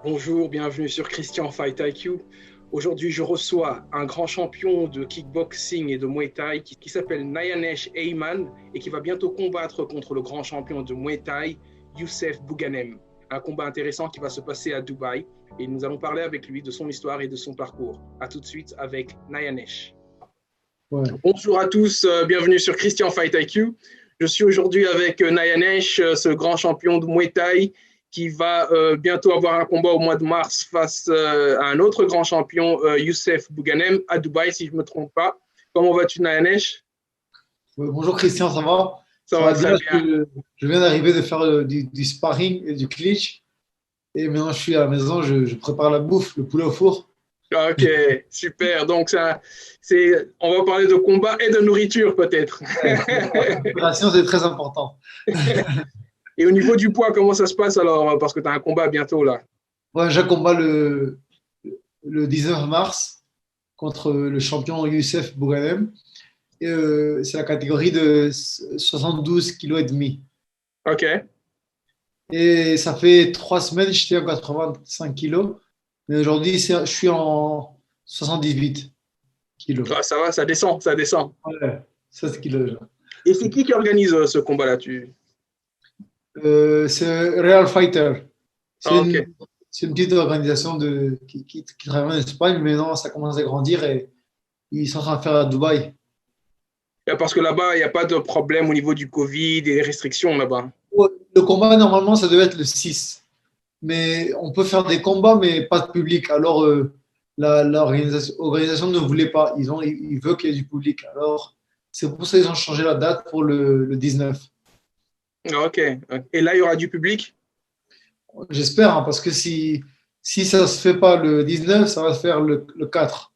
Bonjour, bienvenue sur Christian Fight IQ. Aujourd'hui, je reçois un grand champion de kickboxing et de Muay Thai qui s'appelle Nayanesh Ayman et qui va bientôt combattre contre le grand champion de Muay Thai, Youssef Bouganem. Un combat intéressant qui va se passer à Dubaï et nous allons parler avec lui de son histoire et de son parcours. A tout de suite avec Nayanesh. Ouais. Bonjour à tous, bienvenue sur Christian Fight IQ. Je suis aujourd'hui avec Nayanesh, ce grand champion de Muay Thai qui va bientôt avoir un combat au mois de mars face à un autre grand champion, Youssef Bouganem, à Dubaï, si je ne me trompe pas. Comment vas-tu, Nayanesh? Bonjour Christian, ça va? Ça Ça va va très bien. bien. Je viens d'arriver de faire du sparring et du clinch. Et maintenant, je suis à la maison, je prépare la bouffe, le poulet au four. Ok, super. Donc, on va parler de combat et de nourriture, peut-être. Ouais. La préparation, c'est très important. Et au niveau du poids, comment ça se passe alors? Parce que tu as un combat bientôt, là. Ouais, j'ai combat le 19 mars contre le champion Youssef Bouganem. Et, c'est la catégorie de 72 kg et demi. Ok. Et ça fait 3 semaines, j'étais en 85 kilos. Mais aujourd'hui, je suis en 78 kilos. Ah, ça va, ça descend, ça descend. Ouais, 16 kilos. Et c'est qui organise ce combat-là? C'est Real Fighter. C'est Ah, ok. une, c'est une petite organisation qui travaille en Espagne, mais non, ça commence à grandir et ils sont en train de faire à Dubaï. Parce que là-bas, il n'y a pas de problème au niveau du Covid et des restrictions là-bas. Ouais, le combat, normalement, ça devait être le 6. Mais on peut faire des combats, mais pas de public. Alors, l'organisation ne voulait pas. Ils veulent qu'il y ait du public. Alors, c'est pour ça qu'ils ont changé la date pour le 19. Ah, ok. Et là, il y aura du public? J'espère, hein, parce que si ça ne se fait pas le 19, ça va se faire le 4.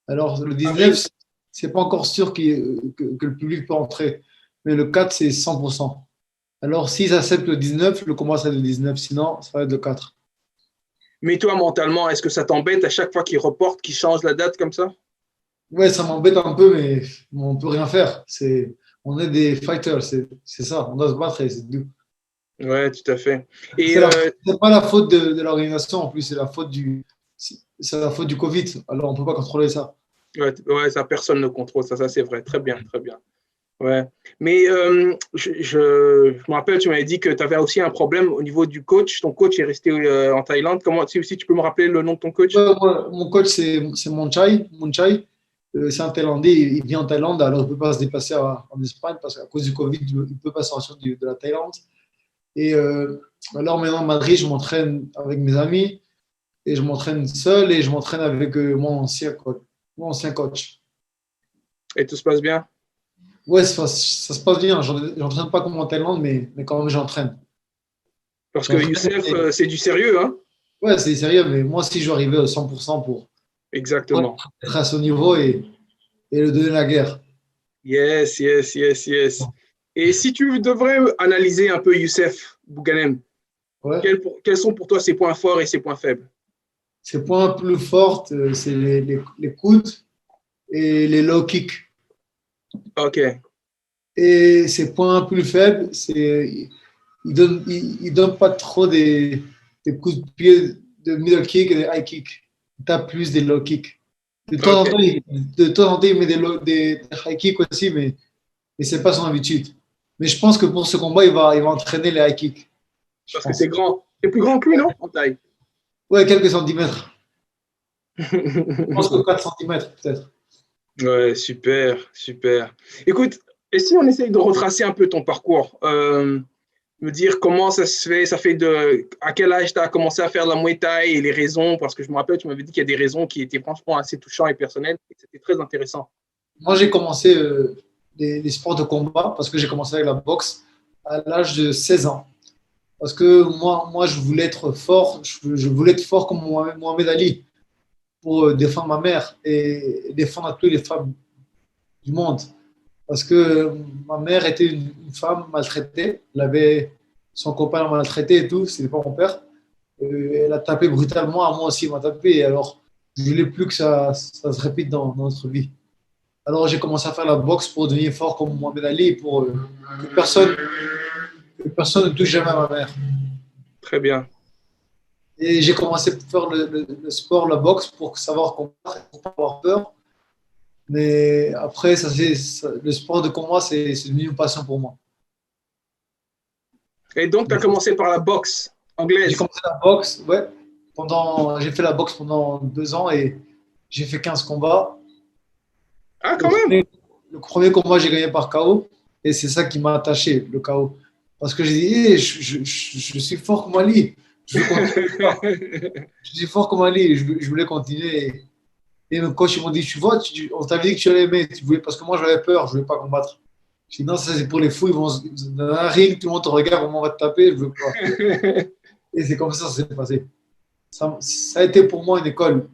Alors, le Avril. 19, c'est pas encore sûr que le public peut entrer. Mais le 4, c'est 100%. Alors, s'ils acceptent le 19, le combat, c'est le 19. Sinon, ça va être le 4. Mais toi, mentalement, est-ce que ça t'embête à chaque fois qu'ils reportent, qu'ils changent la date comme ça? Ouais, ça m'embête un peu, mais on peut rien faire. On est des fighters, c'est ça. On doit se battre et c'est tout. Ouais, tout à fait. Et C'est pas la faute de l'organisation, en plus, c'est la faute du Covid. Alors, on peut pas contrôler ça. ouais, ouais, ça, personne ne contrôle ça, ça c'est vrai. Très bien, très bien. Ouais. Mais je me rappelle, tu m'avais dit que tu avais aussi un problème au niveau du coach. Ton coach est resté en Thaïlande. Comment, si tu peux me rappeler le nom de ton coach? Ouais, mon coach, c'est Monchai. Monchai, c'est un Thaïlandais. Il vit en Thaïlande, alors il ne peut pas se déplacer en Espagne parce qu'à cause du Covid, il ne peut pas sortir de la Thaïlande. Et alors maintenant, à Madrid, je m'entraîne avec mes amis et je m'entraîne seul et je m'entraîne avec mon ancien coach. Et tout se passe bien? Ouais, ça se passe bien. J'entraîne pas comme en Thaïlande, mais quand même, j'entraîne. Parce que J'entraîne Youssef, c'est du sérieux, hein? ouais, c'est sérieux, mais moi, si je veux arriver à 100% pour Exactement. être à ce niveau et le donner la guerre. Yes, yes, yes, yes. Et si tu devrais analyser un peu Youssef Bouganem, Ouais. quels sont pour toi ses points forts et ses points faibles? Ses points plus forts, c'est les coudes et les low kicks. Ok, Et ses points plus faibles, il donne pas trop des coups de pied de middle kick et des high kick. Il tape plus des low kicks. ok. De temps en temps, il met des high kicks aussi, mais c'est pas son habitude. Mais je pense que pour ce combat, il va entraîner les high kicks. Je Parce que c'est pense. grand. C'est plus grand que lui, non? En taille. Ouais, quelques centimètres. Je pense que 4 centimètres, peut-être. Ouais, super, super. Écoute, et si on essaye de retracer un peu ton parcours, me dire comment ça se fait, à quel âge tu as commencé à faire de la Muay Thai et les raisons, parce que je me rappelle, tu m'avais dit qu'il y a des raisons qui étaient franchement assez touchantes et personnelles, et c'était très intéressant. Moi, j'ai commencé les sports de combat parce que j'ai commencé avec la boxe à l'âge de 16 ans. Parce que moi je voulais être fort, je voulais être fort comme Mohamed Ali pour défendre ma mère et défendre toutes les femmes du monde. Parce que ma mère était une femme maltraitée, son copain l'a maltraité et tout, c'était pas mon père. Elle a tapé brutalement, à moi aussi, elle m'a tapé. Et alors, je voulais plus que ça se répète dans notre vie. Alors, j'ai commencé à faire la boxe pour devenir fort comme Mohamed Ali et pour que personne ne touche jamais à ma mère. Très bien. Et j'ai commencé à faire le sport, la boxe, pour savoir combattre, pour pas avoir peur. Mais après, le sport de combat, c'est devenu une passion pour moi. Et donc, tu as commencé par la boxe J'ai anglaise. commencé la boxe, ouais. J'ai fait la boxe pendant 2 ans et j'ai fait 15 combats. Ah, Le quand même. premier, le premier combat, j'ai gagné par KO. Et c'est ça qui m'a attaché, le KO. Parce que j'ai dit, eh, je suis fort comme Ali. Je veux continuer ça. Je suis fort comme Ali. Je voulais continuer. Et le coach, ils m'ont dit, tu vois, on t'avait dit que tu allais aimer. Tu voulais, parce que moi, j'avais peur. Je ne voulais pas combattre. Je dis, non, ça, c'est pour les fous. Dans un ring, tout le monde te regarde, comment on va te taper. Je veux pas. Et c'est comme ça s'est passé. Ça a été pour moi une école.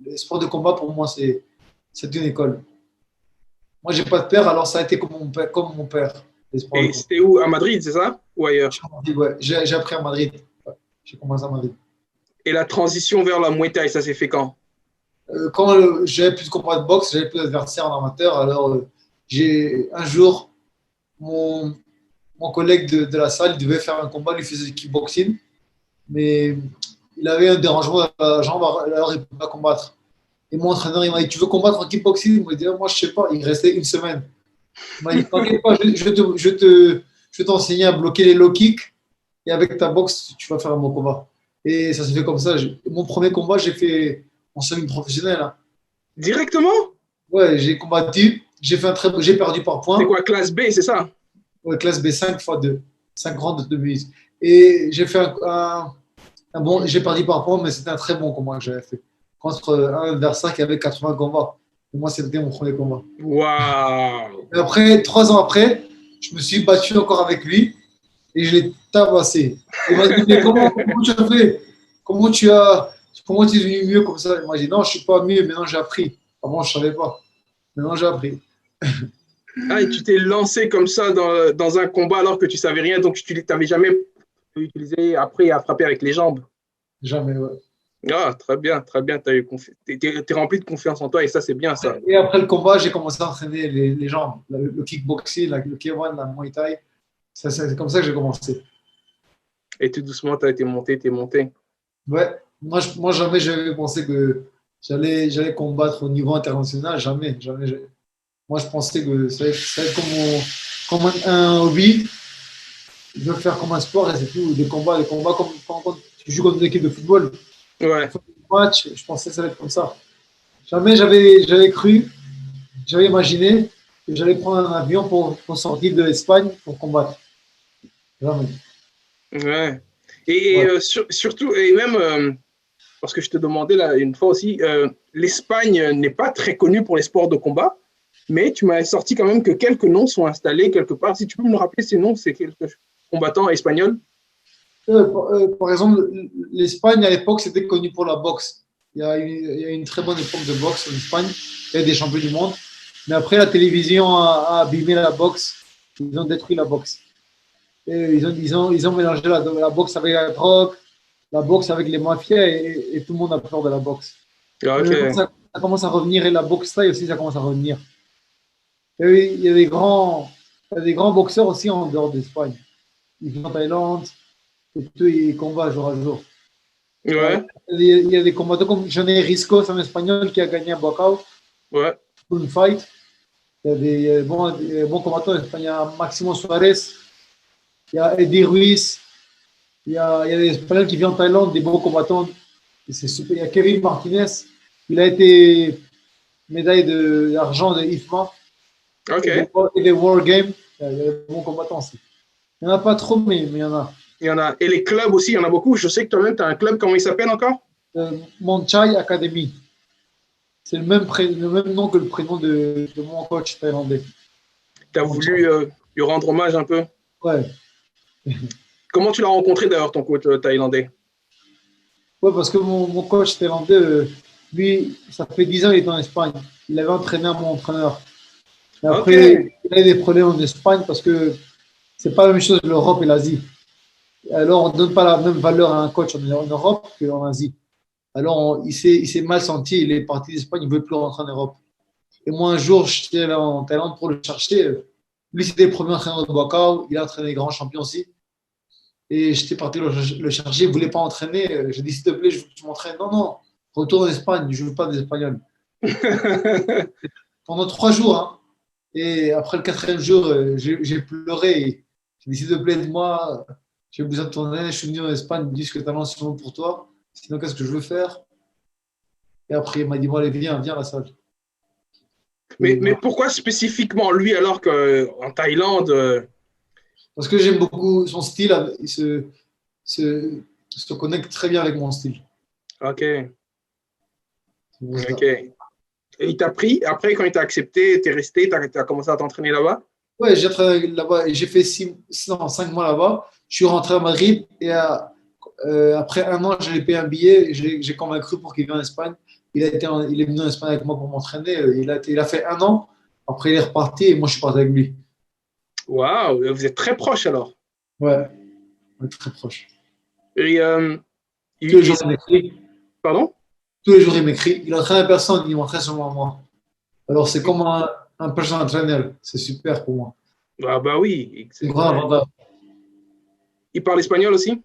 Le sport de combat, pour moi, c'est une école. Moi, j'ai pas de père, alors ça a été comme mon père, les sports de Et combat. c'était où? À Madrid, c'est ça? Ou ailleurs? Ouais, j'ai appris à Madrid. Ouais, j'ai commencé à Madrid. Et la transition vers la Muay Thai, ça s'est fait quand? Quand j'avais plus de combats de boxe, j'avais plus d'adversaires en amateur. Alors, j'ai un jour, mon, mon collègue de la salle, il devait faire un combat, il faisait du kickboxing, mais il avait un dérangement dans la jambe, alors il ne pouvait pas combattre. Et mon entraîneur, il m'a dit, tu veux combattre en kickboxing? Il m'a dit, moi, je ne sais pas. Il restait une semaine. Il m'a dit, t'inquiète pas, je vais t'enseigner à bloquer les low kicks et avec ta boxe, tu vas faire un bon combat. Et ça s'est fait comme ça. Mon premier combat, j'ai fait en semi-professionnel, hein. Directement? Ouais, j'ai combattu. J'ai perdu par C'est points. quoi, classe B, c'est ça? Ouais, classe B 5 fois 2. 5 rounds de mise. Et j'ai fait un bon. J'ai perdu par points, mais c'était un très bon combat que j'avais fait. Contre un adversaire qui avait 80 combats. Et moi, c'était mon premier combat. Waouh! Et après, 3 ans après, je me suis battu encore avec lui et je l'ai tabassé. Il m'a dit, mais comment tu as fait? Comment tu es devenu mieux comme ça? Il m'a dit, non, je ne suis pas mieux, maintenant j'ai appris. Avant, je ne savais pas. Maintenant, j'ai appris. Ah, et tu t'es lancé comme ça dans un combat alors que tu savais rien, donc tu n'avais jamais utilisé après à frapper avec les jambes. Jamais, ouais. Ah, très bien, t'es rempli de confiance en toi et ça, c'est bien ça. Et après le combat, j'ai commencé à entraîner les jambes, le kickboxing, le K1, la Muay Thai. C'est comme ça que j'ai commencé. Et tout doucement, tu as été monté, t'es monté. Ouais, moi jamais j'avais pensé que j'allais combattre au niveau international. Jamais, jamais. Moi, je pensais que ça allait être comme un hobby. Je veux faire comme un sport et c'est tout. Des combats comme quand tu joues contre une équipe de football. Ouais. Match, je pensais que ça allait être comme ça. Jamais j'avais cru, j'avais imaginé que j'allais prendre un avion pour sortir de l'Espagne pour combattre. Jamais. Ouais. Ouais. Surtout, et même, parce que je te demandais là une fois aussi, l'Espagne n'est pas très connue pour les sports de combat, mais tu m'as sorti quand même que quelques noms sont installés quelque part. Si tu peux me rappeler ces noms, c'est quelques combattants espagnols. Par exemple, l'Espagne à l'époque, c'était connu pour la boxe. Il y a une très bonne époque de boxe en Espagne. Il y a des champions du monde. Mais après, la télévision a abîmé la boxe. Ils ont détruit la boxe. Et ils ont mélangé la boxe avec la drogue, la boxe avec les mafias et tout le monde a peur de la boxe. Ah, Mais ok. maintenant, ça commence à revenir et la boxe taille aussi, ça commence à revenir. Il y a il y a des grands boxeurs aussi en dehors d'Espagne. Ils vont en Thaïlande et tout, ils combattent jour à jour. Ouais, Il y a des combattants comme Johnny Risco, c'est un Espagnol qui a gagné un knockout ouais. pour une fight. Il y a des bons combattants espagnols. Il y a Maximo Suarez, il y a Eddie Ruiz, il y a des Espagnols qui viennent en Thaïlande, des bons combattants. Et c'est super. Il y a Kevin Martinez, il a été médaille d'argent de IFMA Ok. et des War Games. Il y a des bons combattants aussi. Il n'y en a pas trop, mais il y en a. Il y en a. Et les clubs aussi, il y en a beaucoup. Je sais que toi-même, tu as un club, comment il s'appelle encore? Monchai Academy. C'est le même nom que le prénom de mon coach thaïlandais. Tu as Monchai. voulu lui rendre hommage un peu. Ouais. Comment tu l'as rencontré d'ailleurs, ton coach thaïlandais? Ouais, parce que mon coach thaïlandais, lui, ça fait 10 ans qu'il est en Espagne. Il avait entraîné à mon entraîneur. Et Ok. après, il a eu des problèmes en Espagne parce que c'est pas la même chose l'Europe et l'Asie. Alors, on ne donne pas la même valeur à un coach en Europe qu'en Asie. Alors, il s'est mal senti. Il est parti d'Espagne, il ne veut plus rentrer en Europe. Et moi, un jour, j'étais là en Thaïlande pour le chercher. Lui, c'était le premier entraîneur de Bacau. Il a entraîné les grands champions aussi. Et j'étais parti le chercher, il ne voulait pas entraîner. J'ai dit, s'il te plaît, je veux que tu m'entraînes. Non, non, retourne en Espagne, je ne veux pas des Espagnols. Pendant 3 jours, hein. Et après le quatrième jour, j'ai pleuré. J'ai dit, s'il te plaît, aide-moi, j'ai besoin de ton aide. Je suis venu en Espagne, ils me disent que le talent, c'est bon pour toi. Sinon, qu'est-ce que je veux faire? Et après, il m'a dit, bon, allez, viens, viens à la salle. Et Mais voilà. pourquoi spécifiquement lui alors qu'en Thaïlande Parce que j'aime beaucoup son style, se connecte très bien avec mon style. Ok, C'est pour ok. ça. Et il t'a pris, après quand il t'a accepté, t'es resté, t'as commencé à t'entraîner là-bas? Ouais, j'ai travaillé là-bas, j'ai fait 5 mois là-bas. Je suis rentré à Madrid et après un an, j'allais payer un billet. J'ai convaincu pour qu'il vienne en Espagne. Il est venu en Espagne avec moi pour m'entraîner. Il a fait un an. Après, il est reparti et moi, je suis parti avec lui. Waouh, vous êtes très proches alors. Ouais, on est très proches. Et, Tous les jours, il m'écrit. pardon? Tous les jours, il m'écrit. Il entraîne personne, il m'entraîne seulement moi. Alors, c'est comme un personal trainer. C'est super pour moi. Ah bah oui, C'est un grand ouais. avantage. Il parle espagnol aussi?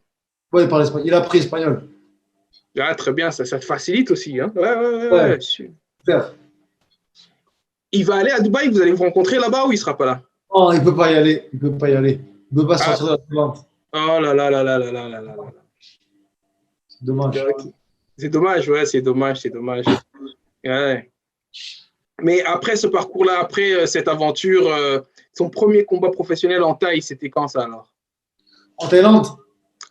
Ouais, il parle espagnol. Il a appris espagnol. Ah, très bien, ça te facilite aussi. Hein? Ouais, ouais, ouais, Ouais, ouais. super. Il va aller à Dubaï, vous allez vous rencontrer là-bas ou il sera pas là? Non, il ne peut pas y aller. Il ne peut pas y aller. Il ne peut pas Ah, sortir de la Thaïlande. oh là là là là là là là là là. C'est dommage. Ok. C'est dommage, ouais, c'est dommage, c'est dommage. Ouais. Mais après ce parcours-là, après cette aventure, son premier combat professionnel en Thaï, c'était quand ça alors? En Thaïlande,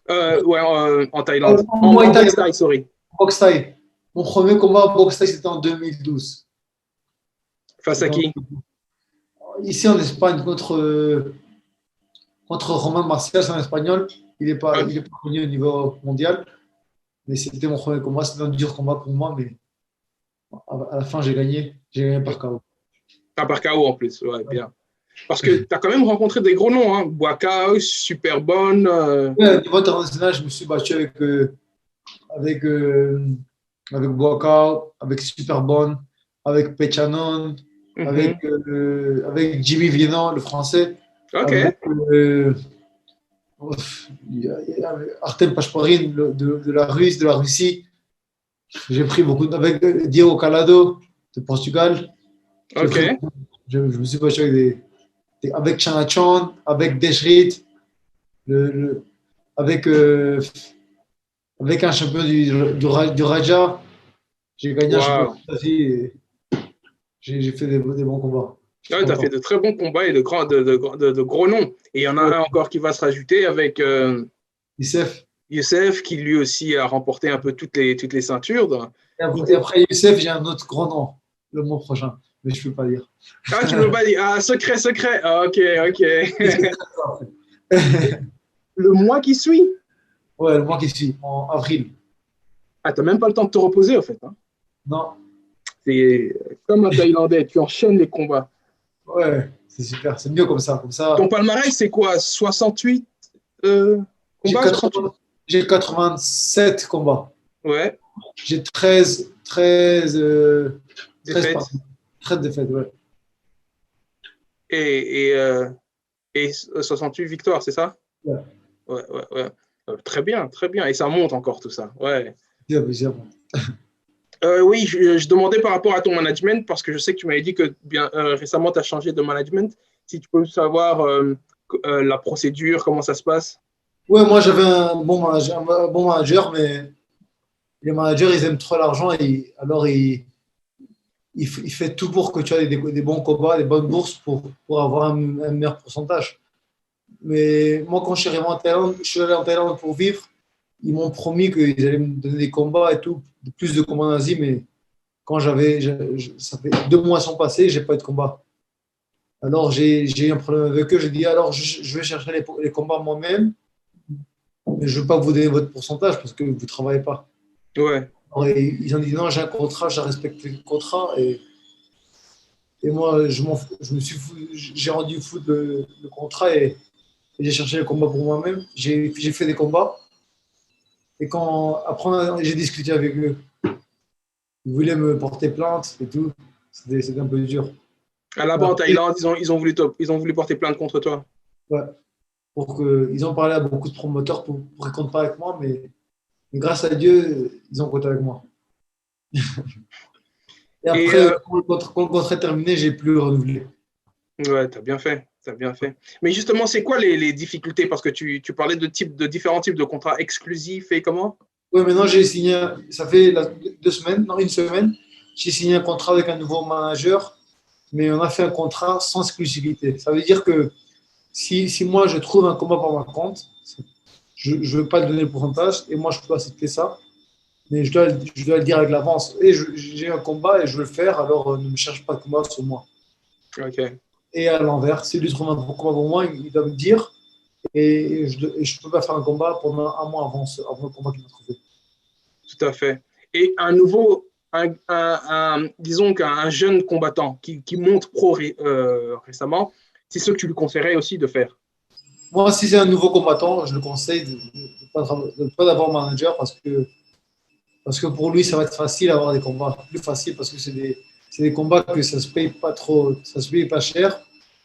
Ouais, en Thaïlande. en En Muay Thai, boxe Thaï, sorry. boxe Thai. Mon premier combat en boxe Thai, c'était en 2012. Face à C'était qui? ici en Espagne contre Romain Martial, c'est un Espagnol. Ok. Il est pas connu au niveau mondial. Mais c'était mon premier combat. C'était un dur combat pour moi. Mais à la fin, j'ai gagné. J'ai gagné par KO. Ah, par KO en plus, ouais, bien. Parce que tu as quand même rencontré des gros noms, hein. Boakao, Superbonne. Ouais, au niveau international, je me suis battu avec, euh, avec Boakao, avec Superbonne, avec Pechanon, Mhm. avec Jimmy Vienan, le français, Ok. avec il y a Artem Pashparin de la Russie. J'ai pris beaucoup avec Diego Calado de Portugal. J'ai pris, Ok. je me suis battu avec Chanachon, avec Deshrit, le, le- avec, avec un champion du Raja. J'ai gagné un champion Waouh. d'Asie et j'ai fait des bons combats. Je suis Ouais, tu as fait content. de très bons combats et de gros noms. Et il y en a Ouais, un encore qui va se rajouter avec Youssef. Youssef, qui lui aussi a remporté un peu toutes les ceintures. Et après Youssef, j'ai un autre grand nom le mois prochain, mais je ne peux pas dire. Ah, tu ne veux pas dire. Ah, secret, secret. Ah, ok, C'est ok. ça, en fait. Le mois qui suit. Ouais, le mois qui suit, en avril. Ah, t'as même pas le temps de te reposer, en fait. Hein. Non, C'est comme un Thaïlandais, tu enchaînes les combats. ouais, c'est super. C'est mieux comme ça. Comme Ton ça, palmarès, c'est quoi? 68 j'ai combats, 38? 87 combats. Ouais, J'ai 13 défaite. pardon, 13 défaites. Ouais. Et, et, euh, et 68 victoires, c'est ça? Ouais, Ouais, ouais, ouais. Très bien, très bien. Et ça monte encore tout ça. Ouais. c'est bon. Oui, je demandais par rapport à ton management, parce que je sais que tu m'avais dit que bien, récemment, tu as changé de management. Si tu peux savoir la procédure, comment ça se passe. Ouais, moi j'avais un bon manager, mais les managers ils aiment trop l'argent et alors il fait tout pour que tu aies des bons combats, des bonnes bourses pour avoir un meilleur pourcentage. Mais moi, quand je suis arrivé en Thaïlande, je suis allé en Thaïlande pour vivre. Ils m'ont promis qu'ils allaient me donner des combats et tout, plus de combats en Asie, mais quand ça fait 2 mois sont passés, j'ai pas eu de combat. Alors j'ai eu un problème avec eux. J'ai dit alors je vais chercher les combats moi-même, mais je ne veux pas vous donner votre pourcentage parce que vous ne travaillez pas. Ouais. Alors, ils ont dit non, j'ai un contrat, je respecte le contrat et moi je me suis j'ai rendu fou le contrat et j'ai cherché les combats pour moi-même. J'ai fait des combats et après j'ai discuté avec eux. Ils voulaient me porter plainte et tout. C'était un peu dur. À là-bas en Après, Thaïlande, ils ont voulu porter plainte contre toi. ouais. Ils ont parlé à beaucoup de promoteurs pour qu'ils comptent pas avec moi, mais grâce à Dieu, ils ont compté avec moi. Et Et après, quand le contrat est terminé, j'ai plus renouvelé. ouais, t'as bien fait. T'as bien fait. Mais justement, c'est quoi les difficultés? Parce que tu parlais de différents types de contrats exclusifs et comment? Oui, maintenant j'ai signé, ça fait 2 semaines, non, une semaine, j'ai signé un contrat avec un nouveau manager, mais on a fait un contrat sans exclusivité. Ça veut dire que si moi je trouve un combat par ma compte, je ne veux pas le donner le pourcentage et moi je peux accepter ça, mais je dois le dire avec l'avance. Et j'ai un combat et je veux le faire, alors ne me cherche pas de combat sur moi. Ok, Et à l'envers, si lui trouve un combat pour moi, il doit me dire et je ne peux pas faire un combat pendant un mois avant le combat qu'il m'a trouvé. tout à fait. Et disons qu'un jeune combattant qui monte pro récemment, c'est ce que tu lui conseillerais aussi de faire. Moi, si c'est un nouveau combattant, je le conseille de ne pas d'avoir un manager parce que pour lui, ça va être facile d'avoir des combats. Plus facile parce que c'est des combats que ça se paye pas trop, ça se paye pas cher.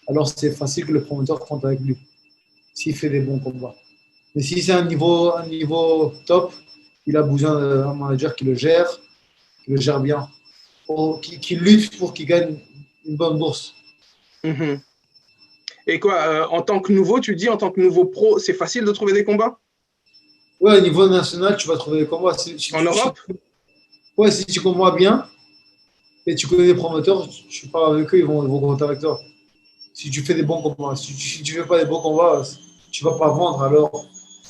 Alors, c'est facile que le promoteur compte avec lui s'il fait des bons combats. Mais si c'est un niveau top, il a besoin d'un manager qui le gère bien, qui lutte pour qu'il gagne une bonne bourse. Mhm. Et quoi, en tant que nouveau, tu dis en tant que nouveau pro, c'est facile de trouver des combats Ouais, au niveau national, tu vas trouver des combats. en Europe? Ouais, si tu combats bien et tu connais des promoteurs, tu parles avec eux, ils vont compter avec toi. Si tu fais des bons combats, si tu ne fais pas des bons combats, tu ne vas pas vendre alors.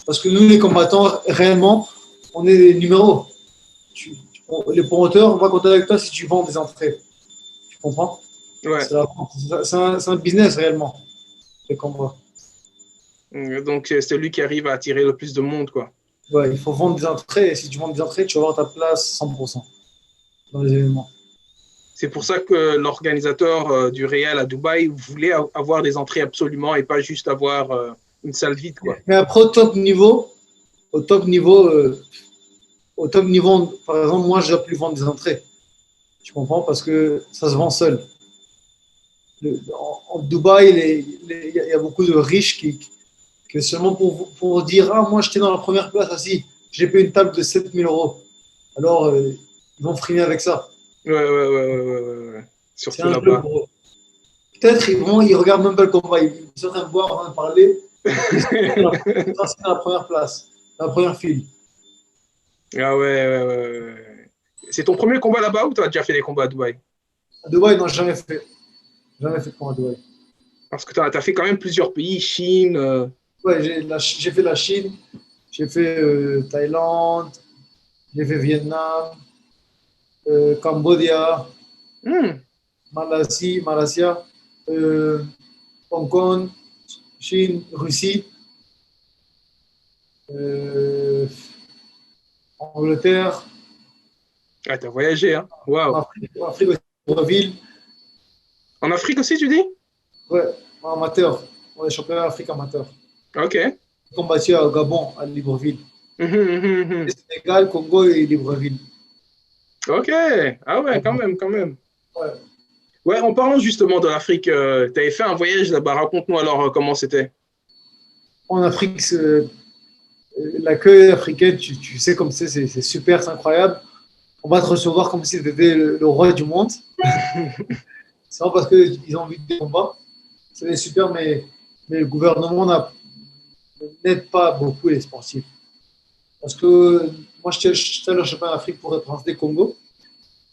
Parce que nous, les combattants, réellement, on est des numéros. Les promoteurs, on va compter avec toi si tu vends des entrées. Tu comprends? Ouais. C'est un business réellement, les combats. Donc, c'est celui qui arrive à attirer le plus de monde, quoi. Ouais, il faut vendre des entrées et si tu vends des entrées, tu vas avoir ta place 100% dans les événements. C'est pour ça que l'organisateur du Real à Dubaï voulait avoir des entrées absolument et pas juste avoir une salle vide, quoi. Mais après, au top niveau, au top niveau, par exemple, moi, je ne dois plus vendre des entrées. Tu comprends? Parce que ça se vend seul. En Dubaï, il y a beaucoup de riches qui seulement pour dire ah, moi, j'étais dans la première place assis, j'ai payé une table de 7 000 euros. Alors, ils vont frimer avec ça. Ouais, ouais, ouais, ouais, ouais, ouais, ouais. C'est Surtout un jeu là-bas. pour eux. Peut-être ils regardent même pas le combat. Ils sont en train de boire, en train de parler. Ils sont assis dans la première place, dans la première file. Ah ouais, ouais, ouais, ouais. C'est ton premier combat là-bas ou tu as déjà fait des combats à Dubaï? À Dubaï, ils n'ont jamais fait. Jamais fait de combat à Dubaï. Parce que tu as fait quand même plusieurs pays, Chine. Ouais, j'ai fait la Chine, j'ai fait Thaïlande, j'ai fait Vietnam, Cambodge, Hmm. Malaysia, Hong Kong, Chine, Russie, euh, Angleterre, Ah, t'as voyagé, hein? Waouh. Afrique aussi, Libreville, En Afrique aussi, tu dis? ouais, amateur, ouais, championnat d'Afrique amateur. Ok. Combattu au Gabon, à Libreville. Mhm, mhm, mhm. Sénégal, Congo et Libreville. Ok. Ah ouais, quand même, quand même. Ouais. Ouais, en parlant justement de l'Afrique, tu avais fait un voyage là-bas. Raconte-nous alors comment c'était. En Afrique, l'accueil africain, tu sais comme c'est super, c'est incroyable. On va te recevoir comme si tu étais le roi du monde. C'est pas parce qu'ils ont envie de combat. C'est super, mais le gouvernement n'aide pas beaucoup les sportifs. Parce que moi, j'étais allé au championnat d'Afrique pour représenter le Congo.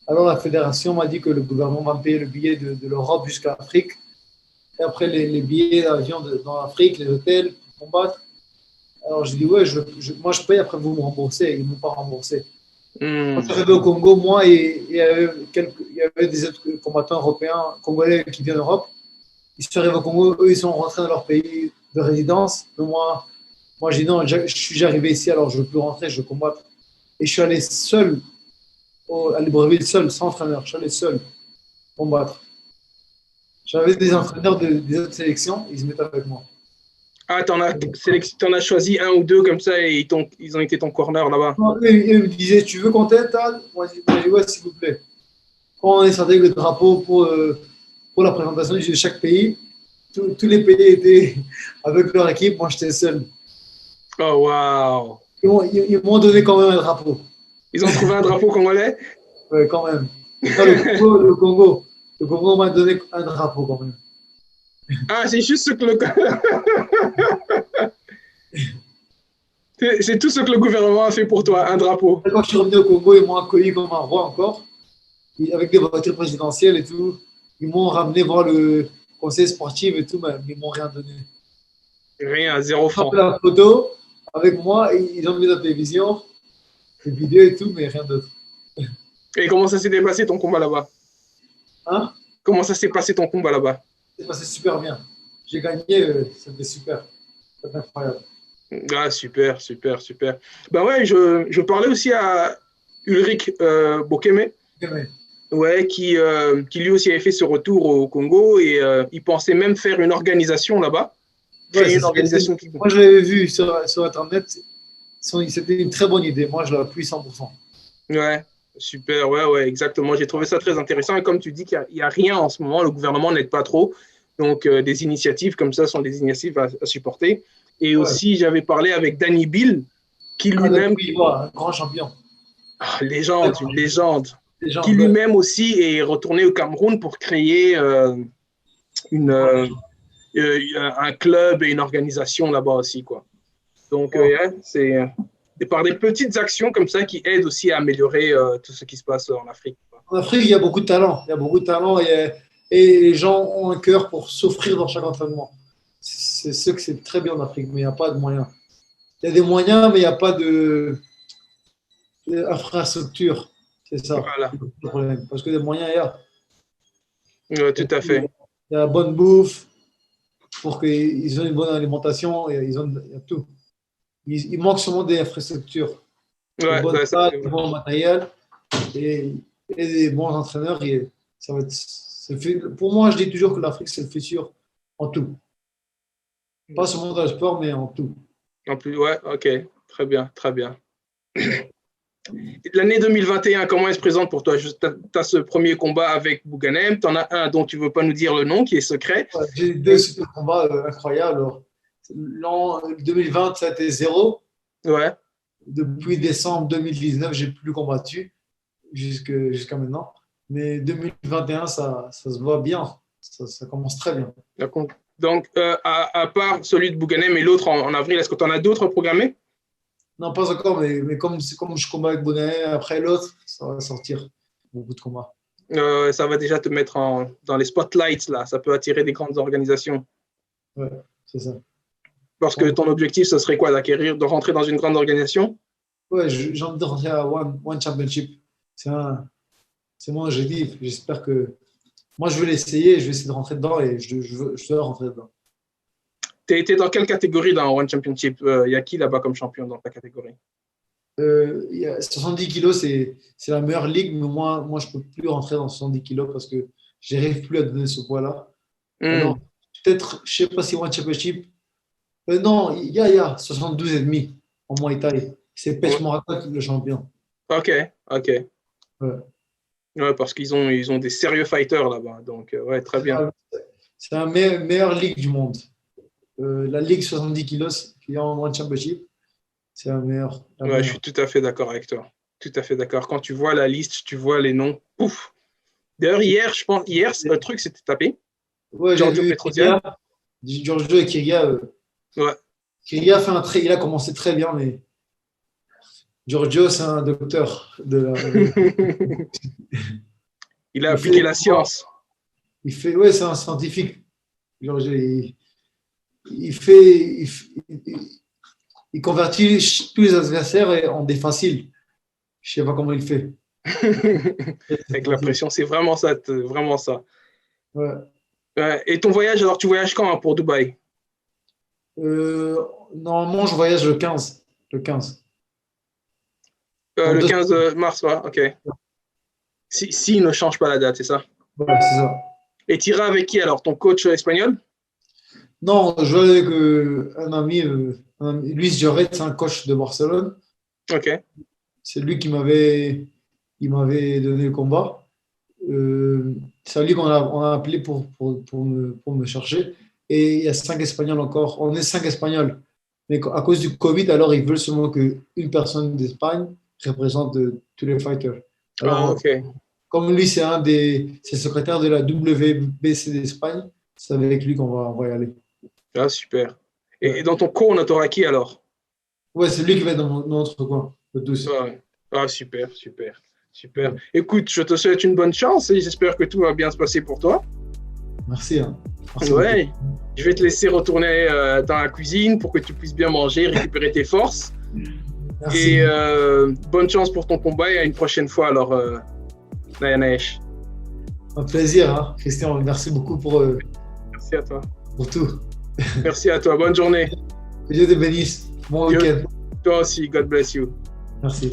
Alors la fédération m'a dit que le gouvernement va me payer le billet de l'Europe jusqu'à l'Afrique. Et après, les billets d'avion dans l'Afrique, les hôtels pour combattre. Alors j'ai dit, ouais, moi je paye, après vous me remboursez. Ils ne m'ont pas remboursé. Quand je Hmm. suis arrivé au Congo, moi, il y avait des autres combattants européens, congolais qui viennent d'Europe. Ils sont arrivés au Congo, eux, ils sont rentrés dans leur pays de résidence. Mais moi j'ai dit non, je suis déjà arrivé ici, alors je ne veux plus rentrer, je veux combattre. Et je suis allé seul à Libreville, seul, sans entraîneur. Je suis allé seul combattre. J'avais des entraîneurs des autres sélections, ils se mettaient avec moi. Ah, t'en as choisi un ou deux comme ça et ils ont été ton corner là-bas. Ils me disaient, tu veux qu'on t'aide, Tal? Moi, j'ai dit, ouais, s'il vous plaît. Quand on est sorti avec le drapeau pour la présentation de chaque pays, tous les pays étaient avec leur équipe, moi j'étais seul. Oh, waouh. Ils m'ont donné quand même un drapeau. Ils ont trouvé un drapeau congolais? Ouais, quand même. Non, le Congo m'a donné un drapeau quand même. Ah, c'est juste ce que le... C'est tout ce que le gouvernement a fait pour toi, un drapeau. Quand je suis revenu au Congo, ils m'ont accueilli comme un roi encore, avec des voitures présidentielles et tout. Ils m'ont ramené voir le conseil sportif et tout, mais ils m'ont rien donné. Rien, zéro Ils ont franc. fait la photo avec moi, et ils ont mis la télévision, des vidéos et tout, mais rien d'autre. Et comment ça s'est passé ton combat là-bas? Hein? Comment ça s'est passé ton combat là-bas? C'est passé super bien. J'ai gagné, c'était super. C'était incroyable. Ah, super, super, super. Ben ouais, je parlais aussi à Ulrich Bokeme, Ok, mais ouais, qui lui aussi avait fait ce retour au Congo et il pensait même faire une organisation là-bas, ouais, créer une organisation qui... moi, je l'avais vu sur Internet. C'était une très bonne idée. Moi, je l'appuie 100%. Ouais, super, ouais, ouais, exactement. J'ai trouvé ça très intéressant. Et comme tu dis qu'il n'y a, rien en ce moment, le gouvernement n'aide pas trop. Donc, des initiatives comme ça sont des initiatives à supporter. Et Ouais. aussi, j'avais parlé avec Danny Bill, qui Ah, lui-même, depuis, un grand champion. légende, une légende, Les gens, qui lui-même aussi est retourné au Cameroun pour créer une, un club et une organisation là-bas aussi, quoi. Donc, yeah, c'est par des petites actions comme ça qui aident aussi à améliorer tout ce qui se passe en Afrique, quoi. En Afrique, il y a beaucoup de talent. Il y a beaucoup de talent et les gens ont un cœur pour s'offrir dans chaque entraînement. C'est ce que c'est très bien en Afrique, mais il n'y a pas de moyens. Il y a des moyens, mais il n'y a pas d'infrastructure. C'est ça Voilà, le problème. Parce que des moyens, il y a. tout à fait. Il y a la bonne bouffe pour qu'ils aient une bonne alimentation. Il y a tout. Il manque seulement des infrastructures, des Ouais, bonnes ouais, salles, des bons matériels et, et des bons entraîneurs. Et ça va être, pour moi, je dis toujours que l'Afrique, c'est le futur en tout. Pas seulement dans le sport, mais en tout. en plus, ouais, ok, très bien, très bien. L'année 2021, comment elle se présente pour toi? Tu as ce premier combat avec Bouganem, tu en as un dont tu ne veux pas nous dire le nom, qui est secret. Ouais, j'ai deux super combats incroyables. L'an 2020, ça a été zéro. Ouais, Depuis décembre 2019, j'ai plus combattu jusqu'à maintenant. Mais 2021, ça se voit bien. Ça commence très bien. d'accord. Donc, à part celui de Bouganem et l'autre en avril, est-ce que tu en as d'autres programmés? Non, pas encore, mais comme je combats avec Bonnet, après l'autre, ça va sortir beaucoup de combats. Ça va déjà te mettre dans les spotlights, là. Ça peut attirer des grandes organisations. Ouais, c'est ça. Parce que Ouais, ton objectif, ce serait quoi? D'acquérir, de rentrer dans une grande organisation? ouais, j'ai envie de rentrer à One Championship. C'est un, c'est mon objectif. J'espère que. Moi, je vais l'essayer, je vais essayer de rentrer dedans et je dois rentrer dedans. Tu as été dans quelle catégorie dans One Championship? Il y a qui là-bas comme champion dans ta catégorie? 70 kilos, c'est la meilleure ligue, mais moi je ne peux plus rentrer dans 70 kilos parce que je n'arrive plus à donner ce poids-là. Alors, Hmm. peut-être, je ne sais pas si One Championship. Non, il y a 72 et demi en Muay Thai. C'est Pech Morakot le champion. Ok, ok. Ouais. Ouais, parce qu'ils ont des sérieux fighters là-bas. Donc, ouais, très bien. C'est la meilleure ligue du monde. La ligue 70 kilos qui est en One Championship, c'est la meilleure. La Ouais, je meilleure. suis tout à fait d'accord avec toi. Tout à fait d'accord. Quand tu vois la liste, tu vois les noms. Ouf. D'ailleurs, hier, je pense, hier, le truc s'était tapé. Ouais, j'ai Giorgio vu Petrosian. Giorgio et Kyria. Ouais. Kyria il a commencé très bien, mais Giorgio, c'est un docteur Il a il appliqué fait, la science. ouais, c'est un scientifique. Giorgio, il fait, il convertit tous les adversaires en des faciles. Je sais pas comment il fait. Avec la pression, c'est vraiment ça. Vraiment ça. Ouais. Et ton voyage, alors tu voyages quand pour Dubaï? Normalement, je voyage le 15. Le 15. Dans Le deux 15 mars, ouais, ok. Si ne change pas la date, c'est ça? Ouais, c'est ça. Et tu iras avec qui alors? Ton coach espagnol? Non, je vais avec un ami, Luis Lloret, c'est un coach de Barcelone. Ok. C'est lui il m'avait donné le combat. C'est lui qu'on a appelé pour me chercher. et il y a 5 Espagnols encore. On est 5 Espagnols. Mais à cause du Covid, alors ils veulent seulement qu'une personne d'Espagne représente tous les fighters. Alors, Ok. comme lui, c'est secrétaire de la WBC d'Espagne, c'est avec lui on va y aller. Ah, super. Et dans ton cours, on aura qui alors? Ouais, c'est lui qui va être dans notre coin, le 12. Ah, super. Écoute, je te souhaite une bonne chance et j'espère que tout va bien se passer pour toi. Merci. Merci Ouais. beaucoup. Je vais te laisser retourner dans la cuisine pour que tu puisses bien manger, récupérer tes forces. Merci. Et bonne chance pour ton combat et à une prochaine fois alors, Nayanesh. Un plaisir, Christian. Merci beaucoup pour Merci à toi. Pour tout. Merci à toi. Bonne journée. Que Dieu te bénisse. Bon week-end. Toi aussi. God bless you. Merci.